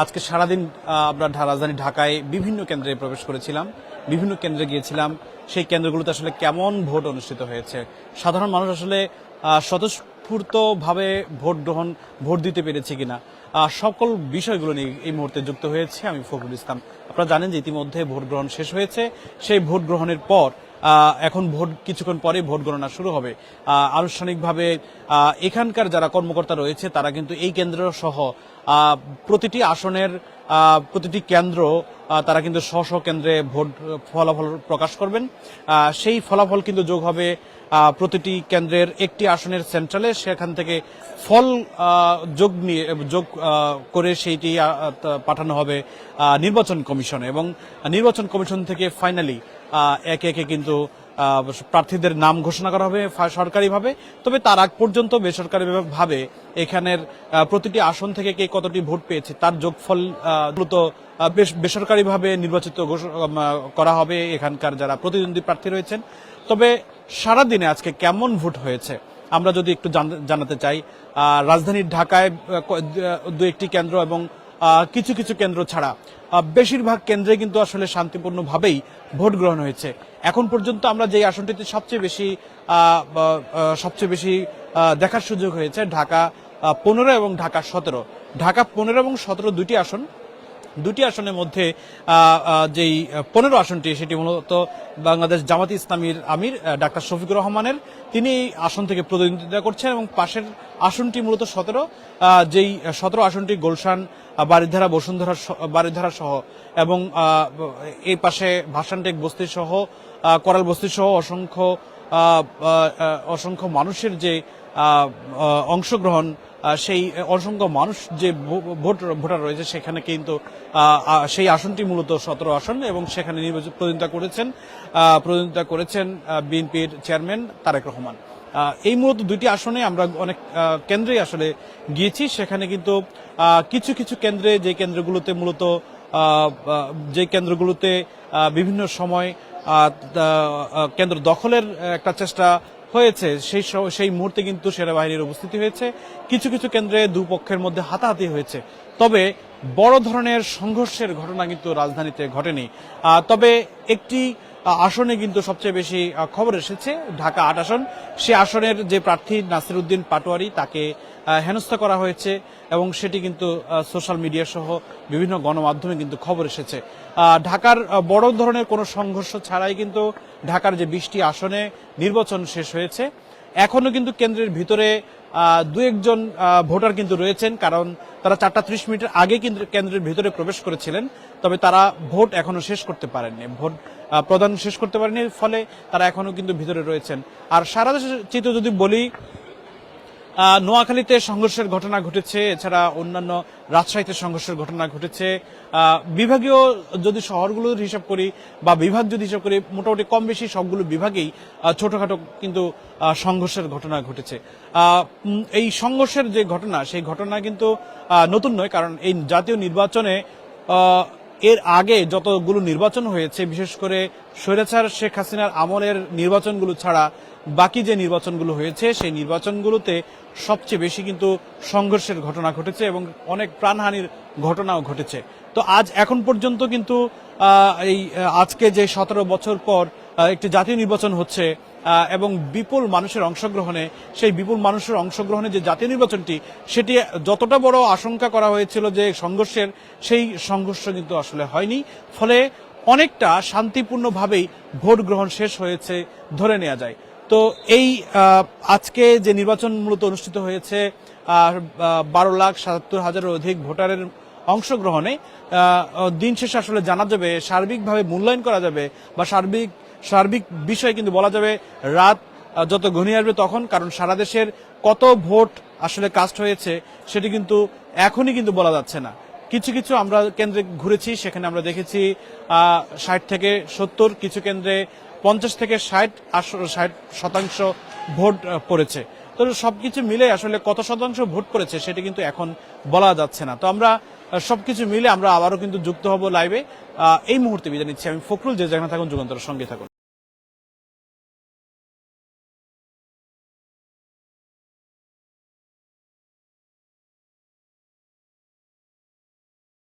আজকে সারাদিন আমরা রাজধানী ঢাকায় বিভিন্ন কেন্দ্রে প্রবেশ করেছিলাম, বিভিন্ন কেন্দ্রে গিয়েছিলাম। সেই কেন্দ্রগুলোতে আসলে কেমন ভোট অনুষ্ঠিত হয়েছে, সাধারণ মানুষ আসলে স্বতঃস্ফূর্তভাবে ভোট দিতে পেরেছে কিনা, সকল বিষয়গুলো নিয়ে এই মুহূর্তে যুক্ত হয়েছে আমি ফখরুল ইসলাম। আপনারা জানেন যে ইতিমধ্যে ভোট গ্রহণ শেষ হয়েছে। সেই ভোট গ্রহণের পর এখন কিছুক্ষণ পরে ভোট গণনা শুরু হবে। আনুষ্ঠানিকভাবে এখানকার যারা কর্মকর্তা রয়েছে তারা কিন্তু এই কেন্দ্র সহ প্রতিটি আসনের প্রতিটি কেন্দ্র তারা কিন্তু স্ব স্ব কেন্দ্রে ভোট ফলাফল প্রকাশ করবেন। সেই ফলাফল কিন্তু যোগ হবে প্রতিটি কেন্দ্রের একটি আসনের সেন্ট্রালে, সেখান থেকে ফল যোগ করে সেইটি পাঠানো হবে নির্বাচন কমিশনে, এবং নির্বাচন কমিশন থেকে ফাইনালি একে একে কিন্তু প্রার্থীদের নাম ঘোষণা করা হবে সরকারিভাবে। তবে তার আগ পর্যন্ত বেসরকারিভাবে এখানের প্রতিটি আসন থেকে কে কতটি ভোট পেয়েছে তার যোগফল মূলত বেসরকারিভাবে নির্বাচিত করা হবে এখানকার যারা প্রতিদ্বন্দ্বী প্রার্থী রয়েছেন। তবে সারাদিনে আজকে কেমন ভোট হয়েছে আমরা যদি একটু জানাতে চাই, রাজধানীর ঢাকায় দু একটি কেন্দ্র এবং কিছু কিছু কেন্দ্র ছাড়া বেশিরভাগ কেন্দ্রে কিন্তু আসলে শান্তিপূর্ণভাবেই ভোট গ্রহণ হয়েছে। এখন পর্যন্ত আমরা যে আসনটিতে সবচেয়ে বেশি দেখার সুযোগ হয়েছে ঢাকা 15 এবং ঢাকা 17। ঢাকা 15 এবং 17 দুটি আসনের মধ্যে যেই 15 আসনটি সেটি মূলত বাংলাদেশ জামাতে ইসলামীর আমির ডাক্তার শফিকুর রহমানের, তিনি এই আসন থেকে প্রতিদ্বন্দ্বিতা করছেন, এবং পাশের আসনটি মূলত 17, যেই 17 আসনটি গুলশান, বারিধারা সহ এবং এই পাশে ভাসানটেক বস্তি সহ করাল বস্তি সহ অসংখ্য মানুষের যে অংশগ্রহণ, সেই অসংখ্য মানুষ যে ভোটার রয়েছে সেখানে কিন্তু সেই আসনটি মূলত 17 আসন, এবং সেখানে প্রতিদ্বন্দ্বিতা করেছেন বিএনপির চেয়ারম্যান তারেক রহমান। এই মূলত দুইটি আসনে আমরা অনেক কেন্দ্রেই আসলে গিয়েছি। সেখানে কিন্তু কিছু কিছু কেন্দ্রে যে কেন্দ্রগুলোতে বিভিন্ন সময় কেন্দ্র দখলের একটা চেষ্টা হয়েছে, সেই মুহূর্তে কিন্তু সেনাবাহিনীর উপস্থিতি হয়েছে। কিছু কিছু কেন্দ্রে দুপক্ষের মধ্যে হাতাহাতি হয়েছে, তবে বড় ধরনের সংঘর্ষের ঘটনা কিন্তু রাজধানীতে ঘটেনি। তবে একটি আসনে কিন্তু সবচেয়ে বেশি খবর এসেছে, ঢাকা 8 আসন। সে আসনের যে প্রার্থী নাসির উদ্দিন পাটোয়ারি, তাকে হেনস্থা করা হয়েছে, এবং সেটি কিন্তু সোশ্যাল মিডিয়া সহ বিভিন্ন গণমাধ্যমে কিন্তু খবর এসেছে। ঢাকার বড় ধরনের কোনো সংঘর্ষ ছাড়াই কিন্তু ঢাকার যে 20টি আসনে নির্বাচন শেষ হয়েছে। এখনো কিন্তু কেন্দ্রের ভিতরে দু একজন ভোটার কিন্তু রয়েছেন, কারণ তারা 4টা 30 মিনিটের আগে কিন্তু কেন্দ্রের ভিতরে প্রবেশ করেছিলেন, তবে তারা ভোট এখনো শেষ করতে পারেননি, ভোট প্রদান শেষ করতে পারেনি, ফলে তারা এখনো কিন্তু ভিতরে রয়েছেন। আর সারা দেশের চিত্র যদি বলি, নোয়াখালীতে সংঘর্ষের ঘটনা ঘটেছে, এছাড়া অন্যান্য রাজশাহীতে সংঘর্ষের ঘটনা ঘটেছে। বিভাগীয় যদি শহরগুলোর হিসাব করি বা বিভাগ যদি হিসাব করি, মোটামুটি কম বেশি সবগুলো বিভাগেই ছোটখাটো কিন্তু সংঘর্ষের ঘটনা ঘটেছে। এই সংঘর্ষের যে ঘটনা, সেই ঘটনা কিন্তু নতুন নয়, কারণ এই জাতীয় নির্বাচনে এর আগে যতগুলো নির্বাচন হয়েছে, বিশেষ করে স্বৈরাচার শেখ হাসিনার আমলের নির্বাচনগুলো ছাড়া বাকি যে নির্বাচনগুলো হয়েছে, সেই নির্বাচনগুলোতে সবচেয়ে বেশি কিন্তু সংঘর্ষের ঘটনা ঘটেছে এবং অনেক প্রাণহানির ঘটনাও ঘটেছে। তো এখন পর্যন্ত কিন্তু আজকে যে 17 বছর পর একটি জাতীয় নির্বাচন হচ্ছে, এবং বিপুল মানুষের অংশগ্রহণে, সেই বিপুল মানুষের অংশগ্রহণে যে জাতীয় নির্বাচনটি, সেটি যতটা বড় আশঙ্কা করা হয়েছিল যে সংঘর্ষের, সেই সংঘর্ষ কিন্তু আসলে হয়নি, ফলে অনেকটা শান্তিপূর্ণভাবেই ভোট গ্রহণ শেষ হয়েছে ধরে নেওয়া যায়। তো এই আজকে যে নির্বাচন মূলত অনুষ্ঠিত হয়েছে 12,77,000-এর অধিক ভোটারের অংশগ্রহণে, দিন শেষে আসলে জানা যাবে, সার্বিকভাবে মূল্যায়ন করা যাবে, বা সার্বিক বিষয় কিন্তু বলা যাবে রাত যত ঘনিয়ে আসবে তখন, কারণ সারা দেশের কত ভোট আসলে কাস্ট হয়েছে সেটি কিন্তু এখনই কিন্তু বলা যাচ্ছে না। কিছু কিছু আমরা কেন্দ্রে ঘুরেছি, সেখানে আমরা দেখেছি 60 থেকে 70, কিছু কেন্দ্রে 50 থেকে 60% ভোট পড়েছে। তো সবকিছু মিলে আসলে কত শতাংশ ভোট পড়েছে সেটা কিন্তু এখন বলা যাচ্ছে না। তো আমরা সবকিছু মিলে আমরা আবারও কিন্তু যুক্ত হব লাইভে। এই মুহূর্তে বিদায় নিচ্ছি আমি ফখরুল। যে যেখানে থাকুন, যুগান্তরের সঙ্গে থাকুন।